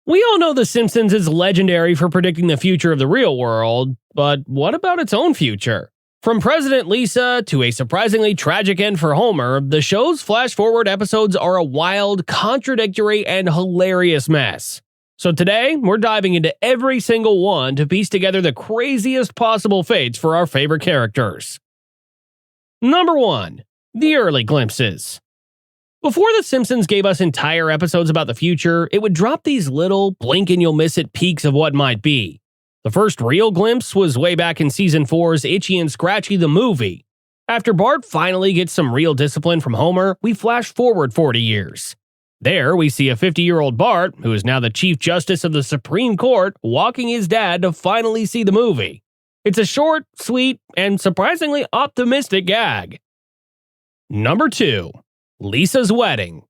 We all know The Simpsons is legendary for predicting the future of the real world, but what about its own future? From President Lisa to a surprisingly tragic end for Homer, the show's flash-forward episodes are a wild, contradictory, and hilarious mess. So today, we're diving into every single one to piece together the craziest possible fates for our favorite characters. Number 1. The early glimpses. Before The Simpsons gave us entire episodes about the future, it would drop these little, blink-and-you'll-miss-it peeks of what might be. The first real glimpse was way back in Season 4's Itchy and Scratchy the Movie. After Bart finally gets some real discipline from Homer, we flash forward 40 years. There, we see a 50-year-old Bart, who is now the Chief Justice of the Supreme Court, walking his dad to finally see the movie. It's a short, sweet, and surprisingly optimistic gag. Number 2. Lisa's Wedding.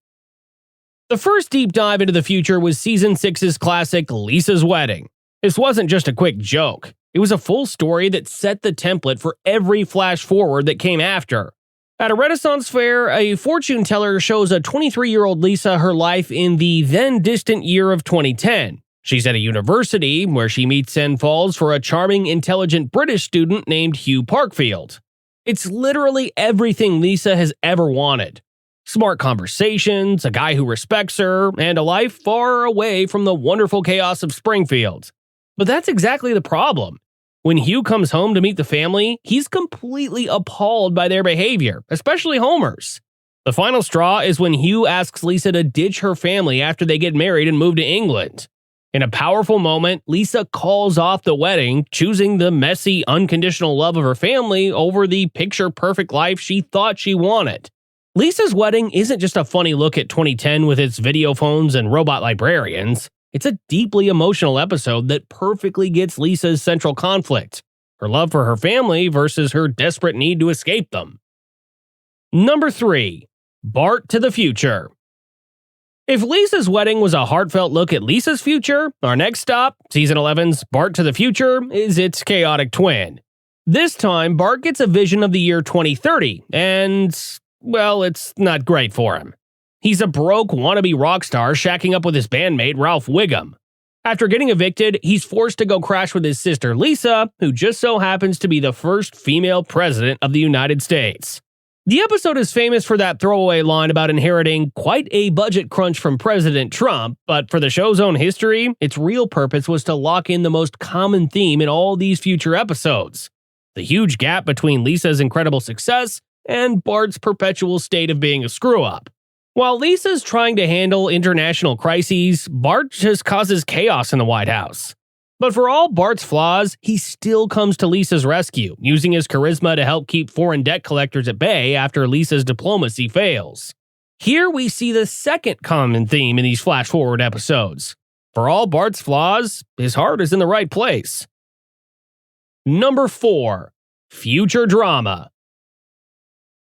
The first deep dive into the future was Season 6's classic Lisa's Wedding. This wasn't just a quick joke. It was a full story that set the template for every flash forward that came after. At a Renaissance fair, a fortune teller shows a 23-year-old Lisa her life in the then-distant year of 2010. She's at a university where she meets and falls for a charming, intelligent British student named Hugh Parkfield. It's literally everything Lisa has ever wanted. Smart conversations, a guy who respects her, and a life far away from the wonderful chaos of Springfield. But that's exactly the problem. When Hugh comes home to meet the family, he's completely appalled by their behavior, especially Homer's. The final straw is when Hugh asks Lisa to ditch her family after they get married and move to England. In a powerful moment, Lisa calls off the wedding, choosing the messy, unconditional love of her family over the picture-perfect life she thought she wanted. Lisa's Wedding isn't just a funny look at 2010 with its video phones and robot librarians. It's a deeply emotional episode that perfectly gets Lisa's central conflict, her love for her family versus her desperate need to escape them. Number 3. Bart to the Future. If Lisa's Wedding was a heartfelt look at Lisa's future, our next stop, Season 11's Bart to the Future, is its chaotic twin. This time, Bart gets a vision of the year 2030, and, well, it's not great for him. He's a broke wannabe rock star shacking up with his bandmate Ralph Wiggum. After getting evicted, he's forced to go crash with his sister Lisa, who just so happens to be the first female president of the United States. The episode is famous for that throwaway line about inheriting quite a budget crunch from President Trump, but for the show's own history, its real purpose was to lock in the most common theme in all these future episodes: the huge gap between Lisa's incredible success and Bart's perpetual state of being a screw-up. While Lisa's trying to handle international crises, Bart just causes chaos in the White House. But for all Bart's flaws, he still comes to Lisa's rescue, using his charisma to help keep foreign debt collectors at bay after Lisa's diplomacy fails. Here we see the second common theme in these flash-forward episodes. For all Bart's flaws, his heart is in the right place. Number 4. Future Drama.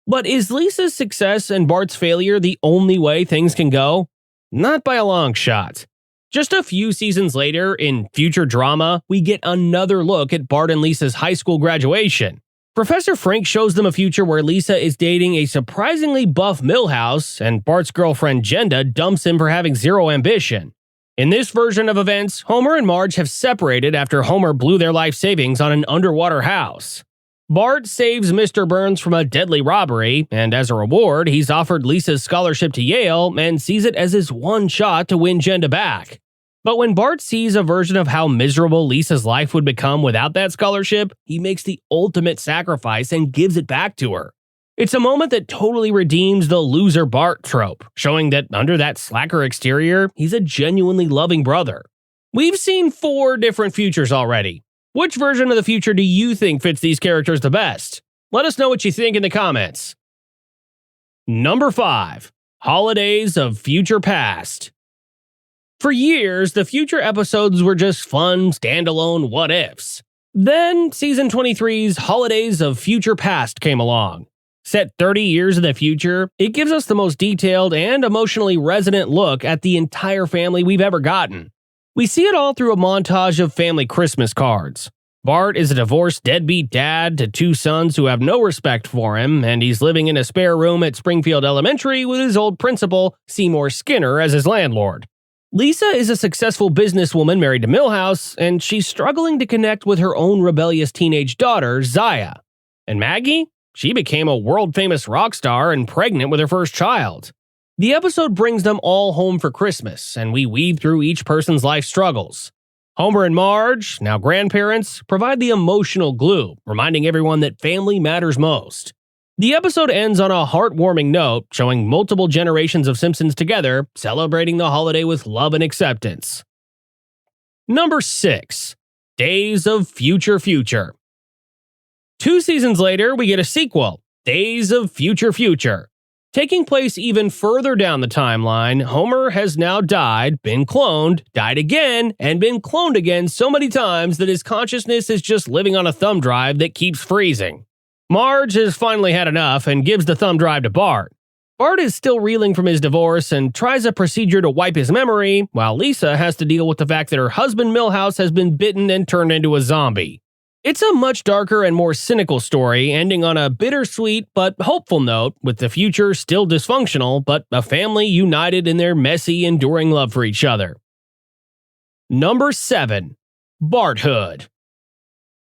But is Lisa's success and Bart's failure the only way things can go? Not by a long shot. Just a few seasons later, in Future Drama, we get another look at Bart and Lisa's high school graduation. Professor Frank shows them a future where Lisa is dating a surprisingly buff Milhouse, and Bart's girlfriend Jenda dumps him for having zero ambition. In this version of events, Homer and Marge have separated after Homer blew their life savings on an underwater house. Bart saves Mr. Burns from a deadly robbery, and as a reward, he's offered Lisa's scholarship to Yale and sees it as his one shot to win Jenda back. But when Bart sees a version of how miserable Lisa's life would become without that scholarship, he makes the ultimate sacrifice and gives it back to her. It's a moment that totally redeems the loser Bart trope, showing that under that slacker exterior, he's a genuinely loving brother. We've seen 4 different futures already. Which version of the future do you think fits these characters the best? Let us know what you think in the comments. Number 5. Holidays of Future Past. For years, the future episodes were just fun, standalone what-ifs. Then, Season 23's Holidays of Future Past came along. Set 30 years in the future, it gives us the most detailed and emotionally resonant look at the entire family we've ever gotten. We see it all through a montage of family Christmas cards. Bart is a divorced deadbeat dad to 2 sons who have no respect for him, and he's living in a spare room at Springfield Elementary with his old principal, Seymour Skinner, as his landlord. Lisa is a successful businesswoman married to Milhouse, and she's struggling to connect with her own rebellious teenage daughter, Zaya. And Maggie? She became a world-famous rock star and pregnant with her first child. The episode brings them all home for Christmas, and we weave through each person's life struggles. Homer and Marge, now grandparents, provide the emotional glue, reminding everyone that family matters most. The episode ends on a heartwarming note, showing multiple generations of Simpsons together, celebrating the holiday with love and acceptance. Number 6. Days of Future Future. 2 seasons later, we get a sequel, Days of Future Future. Taking place even further down the timeline, Homer has now died, been cloned, died again, and been cloned again so many times that his consciousness is just living on a thumb drive that keeps freezing. Marge has finally had enough and gives the thumb drive to Bart. Bart is still reeling from his divorce and tries a procedure to wipe his memory, while Lisa has to deal with the fact that her husband Milhouse has been bitten and turned into a zombie. It's a much darker and more cynical story, ending on a bittersweet but hopeful note, with the future still dysfunctional, but a family united in their messy, enduring love for each other. Number 7. Barthood.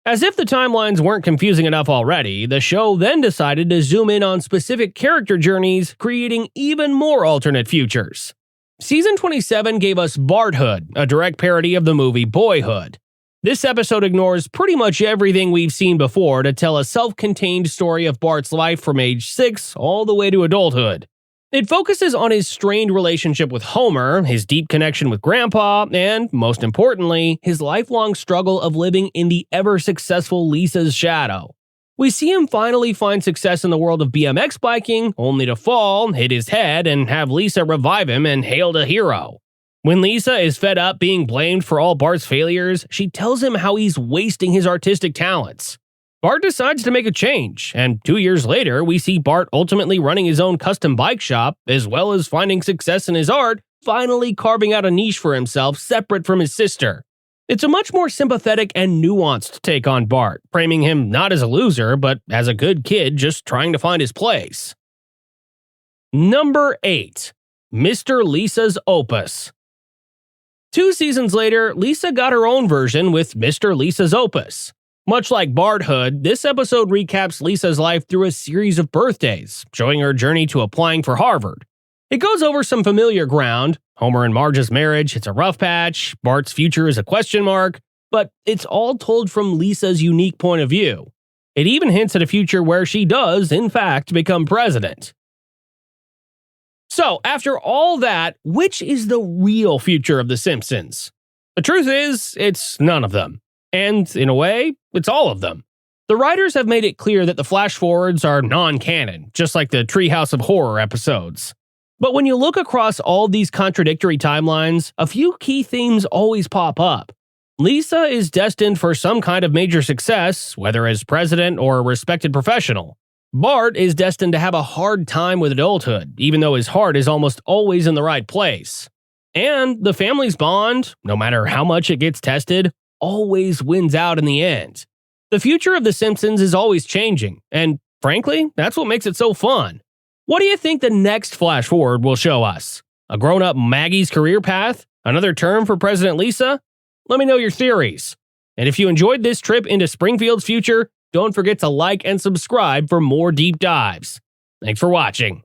As if the timelines weren't confusing enough already, the show then decided to zoom in on specific character journeys, creating even more alternate futures. Season 27 gave us Barthood, a direct parody of the movie Boyhood. This episode ignores pretty much everything we've seen before to tell a self-contained story of Bart's life from age 6 all the way to adulthood. It focuses on his strained relationship with Homer, his deep connection with Grandpa, and, most importantly, his lifelong struggle of living in the ever-successful Lisa's shadow. We see him finally find success in the world of BMX biking, only to fall, hit his head, and have Lisa revive him and hailed a hero. When Lisa is fed up being blamed for all Bart's failures, she tells him how he's wasting his artistic talents. Bart decides to make a change, and 2 years later, we see Bart ultimately running his own custom bike shop, as well as finding success in his art, finally carving out a niche for himself separate from his sister. It's a much more sympathetic and nuanced take on Bart, framing him not as a loser, but as a good kid just trying to find his place. Number 8. Mr. Lisa's Opus. 2 seasons later, Lisa got her own version with Mr. Lisa's Opus. Much like Barthood, this episode recaps Lisa's life through a series of birthdays, showing her journey to applying for Harvard. It goes over some familiar ground. Homer and Marge's marriage, it's a rough patch, Bart's future is a question mark, but it's all told from Lisa's unique point of view. It even hints at a future where she does, in fact, become president. So, after all that, which is the real future of The Simpsons? The truth is, it's none of them. And, in a way, it's all of them. The writers have made it clear that the flash-forwards are non-canon, just like the Treehouse of Horror episodes. But when you look across all these contradictory timelines, a few key themes always pop up. Lisa is destined for some kind of major success, whether as president or a respected professional. Bart is destined to have a hard time with adulthood, even though his heart is almost always in the right place. And the family's bond, no matter how much it gets tested, always wins out in the end. The future of The Simpsons is always changing, and frankly, that's what makes it so fun. What do you think the next flash forward will show us? A grown-up Maggie's career path? Another term for President Lisa? Let me know your theories. And if you enjoyed this trip into Springfield's future, don't forget to like and subscribe for more deep dives. Thanks for watching.